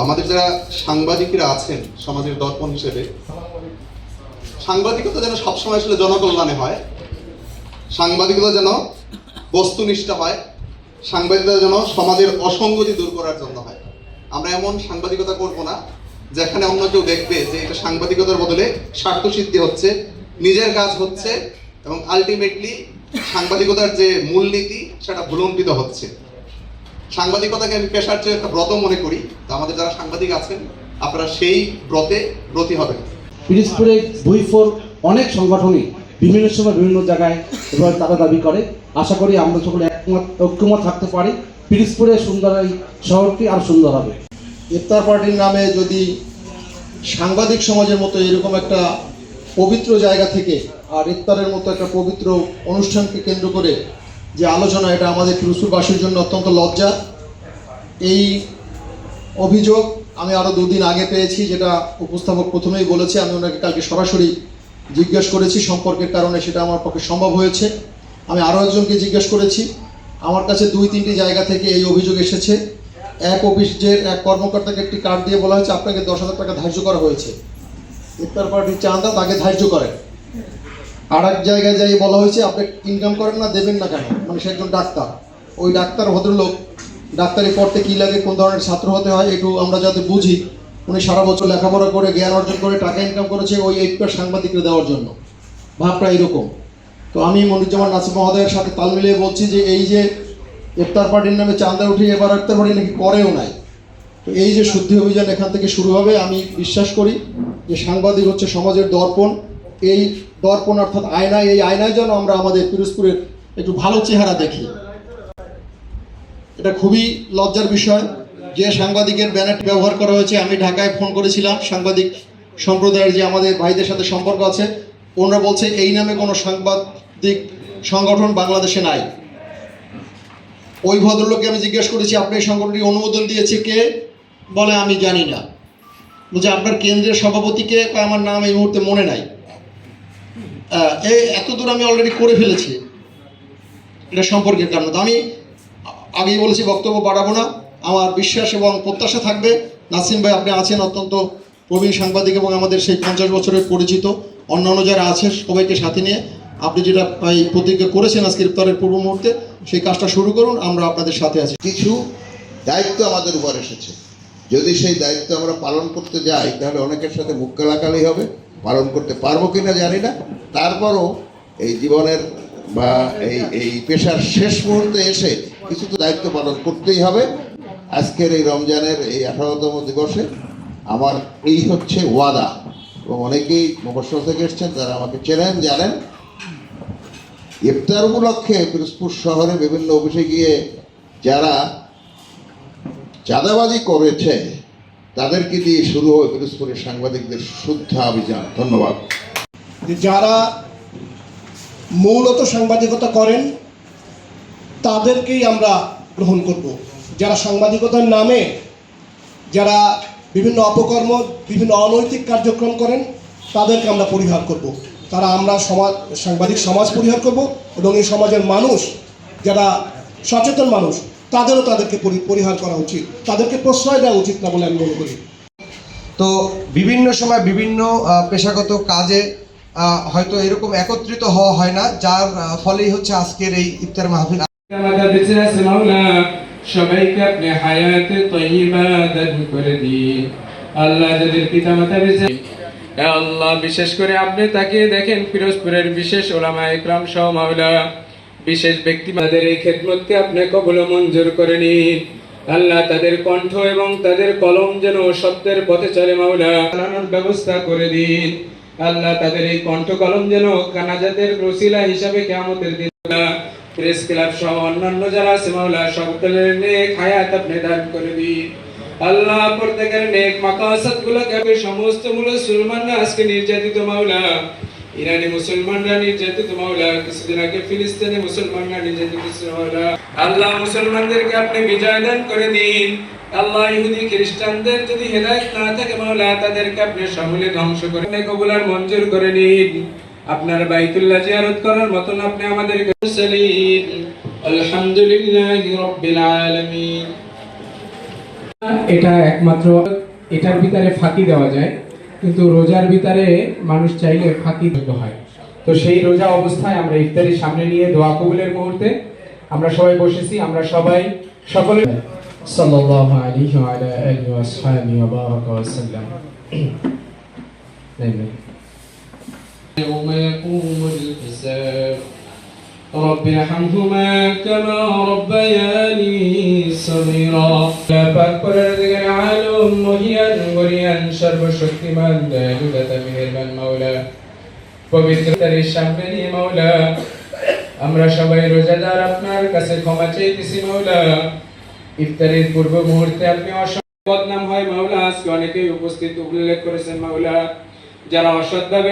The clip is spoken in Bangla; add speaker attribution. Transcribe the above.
Speaker 1: আমাদের যারা সাংবাদিকরা আছেন সমাজের দর্পণ হিসেবে, সাংবাদিকতা যেন সবসময় আসলে জনকল্যাণে হয়, সাংবাদিকতা যেন বস্তুনিষ্ঠ হয়, সাংবাদিকতা যেন সমাজের অসঙ্গতি দূর করার জন্য হয়। আমরা এমন সাংবাদিকতা করব না যেখানে অন্য কেউ দেখবে যে এটা সাংবাদিকতার বদলে স্বার্থসিদ্ধি হচ্ছে, নিজের কাজ হচ্ছে এবং আলটিমেটলি সাংবাদিকতার যে মূলনীতি সেটা ভুলুণ্ঠিত হচ্ছে। সাংবাদিকতাকে আমি পেশার চেয়ে একটা ব্রত মনে করি। তো আমাদের যারা সাংবাদিক আছেন আপনারা সেই ব্রতে ব্রতী হবেন।
Speaker 2: পিরোজপুরে ভুইফোর অনেক সংগঠনই বিভিন্ন সময় বিভিন্ন জায়গায় এবার তারা দাবি করে। আশা করি আমরা সকলে ঐক্যমত থাকতে পারি, পিরোজপুরে সুন্দর এই শহরটি আর সুন্দর হবে।
Speaker 3: ইফতার পার্টির নামে যদি সাংবাদিক সমাজের মতো এরকম একটা পবিত্র জায়গা থেকে আর ইফতারের মতো একটা পবিত্র অনুষ্ঠানকে কেন্দ্র করে যে আলোচনা, এটা আমাদের পিরোজপুরবাসীর জন্য অত্যন্ত লজ্জা। এই অভিযোগ আমি আরও 2 দিন আগে পেয়েছি, যেটা উপস্থাপক প্রথমেই বলেছে। আমি ওনাকে কালকে সরাসরি জিজ্ঞেস করেছি, সম্পর্কের কারণে সেটা আমার পক্ষে সম্ভব হয়েছে। আমি আরও একজনকে জিজ্ঞেস করেছি, আমার কাছে 2-3টি জায়গা থেকে এই অভিযোগ এসেছে। এক অফিসের এক কর্মকর্তাকে একটি কার্ড দিয়ে বলা হয়েছে আপনাকে 10,000 টাকা ধার্য করা হয়েছে, ইফতার পার্টির চাঁদা তাকে ধার্য করেন। আর এক জায়গায় যাই বলা হয়েছে আপনি ইনকাম করেন না, দেবেন না কেন, মানে সে একজন ডাক্তার। ওই ডাক্তার ভদ্রলোক ডাক্তারি পড়তে কী লাগে, কোন ধরনের ছাত্র হতে হয় একটু আমরা যাতে বুঝি, উনি সারা বছর লেখাপড়া করে জ্ঞান অর্জন করে টাকা ইনকাম করেছে ওই ইফতার সাংবাদিকরা দেওয়ার জন্য। ভাবটা এরকম। তো আমি মনিরুজ্জামান নাসির মহোদয়ের সাথে তাল মিলিয়ে বলছি যে এই যে ইফতার পার্টির নামে চাঁদা উঠিয়ে এবার ইফতার পার্টি নাকি করেও নাই। তো এই যে শুদ্ধি অভিযান এখান থেকে শুরু হবে। আমি বিশ্বাস করি যে সাংবাদিক হচ্ছে সমাজের দর্পণ। এই দর্পণ অর্থাৎ আয়না, এই আয়নায় যেন আমরা আমাদের পিরোজপুরের একটু ভালো চেহারা দেখি। এটা খুবই লজ্জার বিষয় যে সাংবাদিকের ব্যানারটি ব্যবহার করা হয়েছে। আমি ঢাকায় ফোন করেছিলাম সাংবাদিক সম্প্রদায়ের যে আমাদের ভাইদের সাথে সম্পর্ক আছে, ওনারা বলছে এই নামে কোনো সাংবাদিক সংগঠন বাংলাদেশে নাই। ওই ভদ্রলোককে আমি জিজ্ঞেস করেছি আপনি এই সংগঠনটি অনুমোদন দিয়েছে কে, বলে আমি জানি না। বলছে আপনার কেন্দ্রের সভাপতিকে, আমার নাম এই মুহূর্তে মনে নাই। এই এত দূর আমি অলরেডি করে ফেলেছি এটা সম্পর্কের কারণে। তো আমি আগেই বলেছি বক্তব্য বাড়াবো না। আমার বিশ্বাস এবং প্রত্যাশা থাকবে নাসিম ভাই আপনি আছেন অত্যন্ত প্রবীণ সাংবাদিক এবং আমাদের সেই 50 বছরের পরিচিত, অন্যান্য যারা আছে সবাইকে সাথে নিয়ে আপনি যেটা এই প্রতিজ্ঞা করেছেন আজকে ইফতারের পূর্ব মুহূর্তে, সেই কাজটা শুরু করুন। আমরা আপনাদের সাথে আছি।
Speaker 4: কিছু দায়িত্ব আমাদের উপর এসেছে, যদি সেই দায়িত্ব আমরা পালন করতে যাই তাহলে অনেকের সাথে মুখ কালাকালি হবে। পালন করতে পারবো কিনা জানি না, তারপরও এই জীবনের বা এই পেশার শেষ মুহূর্তে এসে কিছু তো দায়িত্ব পালন করতেই হবে। আজকের এই রমজানের এই 18তম দিবসে আমার এই হচ্ছে ওয়াদা, এবং অনেকেই মফস্বল থেকে এসছেন, তারা আমাকে চেনেন, জানেন। ইফতার উপলক্ষে পিরোজপুর শহরে বিভিন্ন অফিসে গিয়ে যারা চাঁদাবাজি করেছে তাদেরকে দিয়ে শুরু হবে পিরোজপুরের সাংবাদিকদের শুদ্ধা অভিযান। ধন্যবাদ।
Speaker 5: যারা মূলত সাংবাদিকতা করেন তাদেরকেই আমরা গ্রহণ করব। যারা সাংবাদিকতার নামে যারা বিভিন্ন অপকর্ম, বিভিন্ন অনৈতিক কার্যক্রম করেন তাদেরকে আমরা পরিহার করব। আমরা সাংবাদিক সমাজ পরিহার করব, এবং এই সমাজের মানুষ যারা সচেতন মানুষ তাদেরকে পরিহার করা উচিত, তাদেরকে প্রশ্রয় দেওয়া উচিত না বলে আমি মনে করি।
Speaker 6: তো বিভিন্ন সময় বিভিন্ন পেশাগত কাজে হয়তো এরকম একত্রিত হওয়া হয় না, যার ফলেই হচ্ছে আজকের এই ইফতার মাহফিল।
Speaker 7: সবাইকে আপনি হায়াতে তয়্যিবা দান করে দিন। আল্লাহ যাদের পিতামাতা বেঁচে, আল্লাহ বিশেষ করে আপনি তাকিয়ে দেখেন পিরোজপুরের বিশেষ ওলামায়ে ইকরাম সহ মাওলা বিশেষ ব্যক্তি, তাদের এই খেদমতকে আপনি কবুল মঞ্জুর করে নিন। আল্লাহ তাদের কণ্ঠ এবং তাদের কলম যেন সত্যের পথে চলে মাওলা, চালানোর ব্যবস্থা করে দিন। আল্লাহ তাদের এই কণ্ঠ কলম যেন কানাজাতের ওসিলা হিসাবে কিয়ামতের দিন প্রেস ক্লাব সহ অন্যান্য যারা আছে মাওলা সকলের নেক হায়াত আপনি দান করে দিন। আল্লাহ প্রত্যেকের নেক মাকাসাদ গুলোকে, সমস্ত মুসলমানরা আজকে নির্যাতিত মাওলা, ইরানি মুসলমানরা নির্যাতিত মাওলা, কিছুদিন আগে ফিলিস্তিনি মুসলমানরা নির্যাতিত মাওলা, আল্লাহ মুসলমানদেরকে আপনি বিজয় দান করে দিন। আল্লাহ ইহুদি খ্রিস্টানদের যদি হেদায়েত না থাকে মাওলা তাদেরকে আপনি সমূলে ধ্বংস করে কবুল আর মঞ্জুর করে নিন। আপনার বাইতুল্লাহ জিয়ারত করার মতন আপনি আমাদেরকে আলহামদুলিল্লাহি রাব্বিল আলামিন। এটা একমাত্র এটার ভিতরে ফাঁকি দেওয়া যায়, কিন্তু রোজার ভিতরে মানুষ চাইলে ফাঁকি দিতে হয়। তো সেই রোজা অবস্থায় আমরা ইফতারির সামনে নিয়ে দোয়া কবুলের মুহূর্তে আমরা সবাই বসেছি। আমরা সবাই সকলে সাল্লাল্লাহু আলাইহি ওয়া আলা আলিহি ওয়া আসহাবিহি ওয়া বারাকা ওয়া সাল্লাম। يوم يقوم الحساب رب ارحمهما كما ربياني صغيرا لا পাক দিগের আলম মহিয়ান গরিয়ান সর্বশক্তিমান দয়ালু দাতা মেহেরবান মাওলা পবিত্রতার সামনে নিয়ে মাওলা আমরা সবাই রোজাদার আপনার কাছে ক্ষমা চাইতেছি মাওলা। ইফতারের পূর্ব মুহূর্তে আপনি অসংখ্য বদনাম হয় মাওলা, আজকে অনেকেই উপস্থিত উল্লেখ করেছেন মাওলা, যারা অসৎভাবে